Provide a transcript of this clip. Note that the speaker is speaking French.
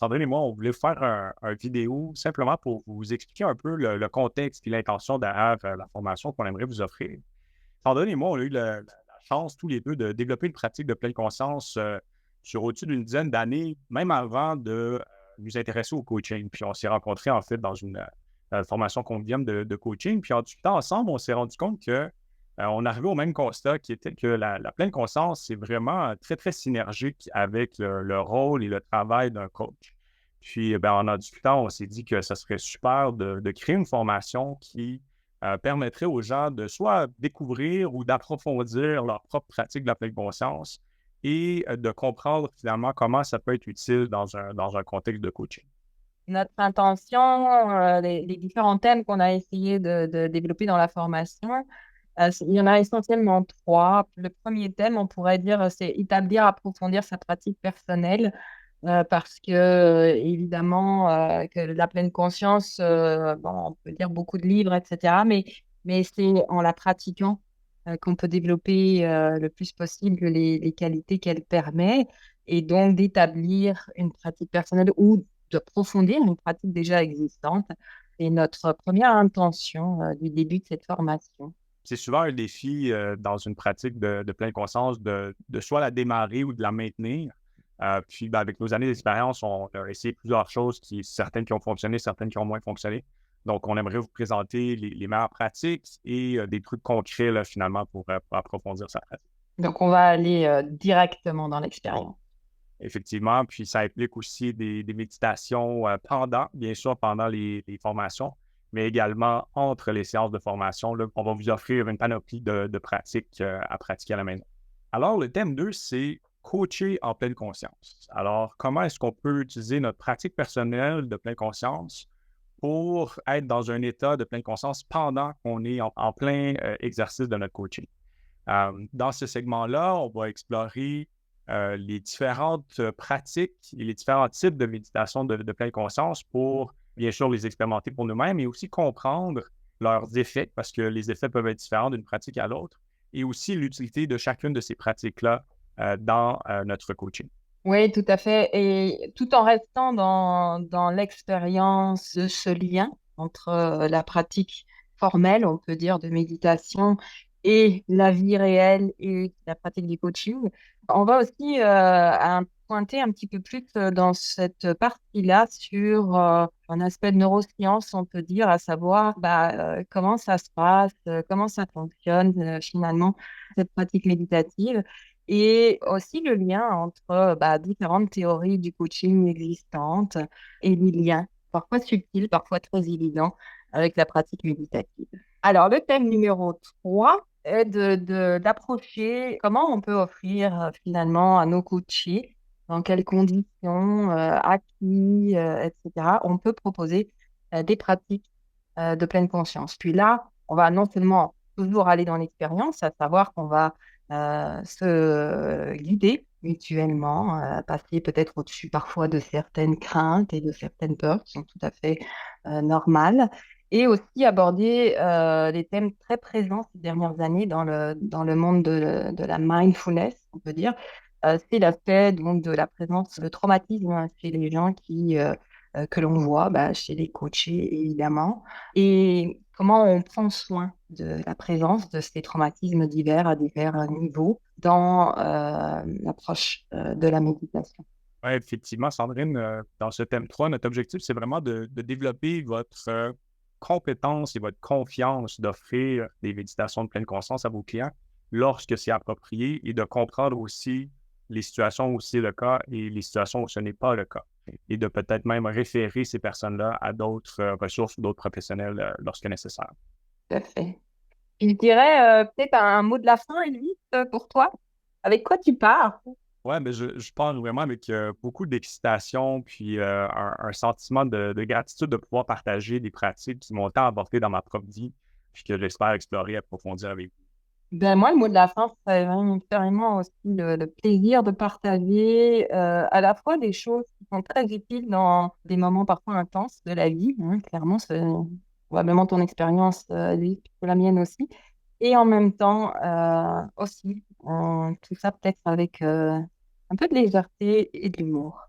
Sandrine et moi, on voulait faire un vidéo simplement pour vous expliquer un peu le contexte et l'intention derrière la formation qu'on aimerait vous offrir. Sandrine et moi, on a eu la chance tous les deux de développer une pratique de pleine conscience sur au-dessus d'une dizaine d'années, même avant de nous intéresser au coaching. Puis on s'est rencontrés en fait dans une formation conviviale de coaching. Puis en discutant ensemble, on s'est rendu compte que on arrivait au même constat qui était que la pleine conscience, c'est vraiment très, très synergique avec le rôle et le travail d'un coach. Puis, ben, en discutant, on s'est dit que ça serait super de créer une formation qui permettrait aux gens de soit découvrir ou d'approfondir leur propre pratique de la pleine conscience et de comprendre finalement comment ça peut être utile dans un contexte de coaching. Notre intention, les différents thèmes qu'on a essayé de développer dans la formation, il y en a essentiellement trois. Le premier thème, on pourrait dire, c'est établir, approfondir sa pratique personnelle, parce que, évidemment, que la pleine conscience, bon, on peut lire beaucoup de livres, etc., mais c'est en la pratiquant qu'on peut développer le plus possible les qualités qu'elle permet, et donc d'établir une pratique personnelle ou d'approfondir une pratique déjà existante. C'est notre première intention du début de cette formation. C'est souvent un défi dans une pratique de pleine conscience de soit la démarrer ou de la maintenir. Puis, ben, avec nos années d'expérience, on a essayé plusieurs choses, certaines qui ont fonctionné, certaines qui ont moins fonctionné. Donc, on aimerait vous présenter les meilleures pratiques et des trucs concrets, là, finalement, pour approfondir sa pratique. Donc, on va aller directement dans l'expérience. Effectivement, puis ça implique aussi des méditations bien sûr, pendant les formations, mais également entre les séances de formation. Là, on va vous offrir une panoplie de pratiques à pratiquer à la maison. Alors, le thème 2, c'est coacher en pleine conscience. Alors, comment est-ce qu'on peut utiliser notre pratique personnelle de pleine conscience pour être dans un état de pleine conscience pendant qu'on est en plein exercice de notre coaching? Dans ce segment-là, on va explorer les différentes pratiques et les différents types de méditation de pleine conscience pour, bien sûr, les expérimenter pour nous-mêmes et aussi comprendre leurs effets, parce que les effets peuvent être différents d'une pratique à l'autre, et aussi l'utilité de chacune de ces pratiques-là dans notre coaching. Oui, tout à fait. Et tout en restant dans l'expérience de ce lien entre la pratique formelle, on peut dire, de méditation et la vie réelle et la pratique du coaching, on va aussi pointer un petit peu plus dans cette partie-là sur un aspect de neurosciences, on peut dire, à savoir comment ça se passe, comment ça fonctionne finalement, cette pratique méditative. Et aussi le lien entre différentes théories du coaching existantes et les liens, parfois subtils, parfois très évidents, avec la pratique méditative. Alors, le thème numéro 3 est d'approcher comment on peut offrir finalement à nos coachés, dans quelles conditions, à qui, etc., on peut proposer des pratiques de pleine conscience. Puis là, on va non seulement toujours aller dans l'expérience, à savoir qu'on va se guider mutuellement, passer peut-être au-dessus parfois de certaines craintes et de certaines peurs qui sont tout à fait normales, et aussi aborder des thèmes très présents ces dernières années dans le monde de la mindfulness, on peut dire. C'est l'aspect donc de la présence de traumatisme chez les gens que l'on voit, chez les coachés évidemment, et comment on prend soin de la présence de ces traumatismes divers à divers niveaux dans l'approche de la méditation. Oui, effectivement, Sandrine, dans ce thème 3, notre objectif, c'est vraiment de développer votre compétence et votre confiance d'offrir des méditations de pleine conscience à vos clients lorsque c'est approprié et de comprendre aussi les situations où c'est le cas et les situations où ce n'est pas le cas. Et de peut-être même référer ces personnes-là à d'autres ressources ou d'autres professionnels lorsque nécessaire. Tout à fait. Je dirais peut-être un mot de la fin, Elise, pour toi. Avec quoi tu pars? Ouais, mais je parle vraiment avec beaucoup d'excitation, puis un sentiment de gratitude de pouvoir partager des pratiques qui m'ont tant apporté dans ma propre vie, puis que j'espère explorer et approfondir avec vous. Ben moi, le mot de la fin, c'est vraiment carrément aussi le plaisir de partager à la fois des choses qui sont très utiles dans des moments parfois intenses de la vie, hein, clairement, c'est probablement ton expérience, Elise, la mienne aussi, et en même temps aussi tout ça peut-être avec un peu de légèreté et de l'humour.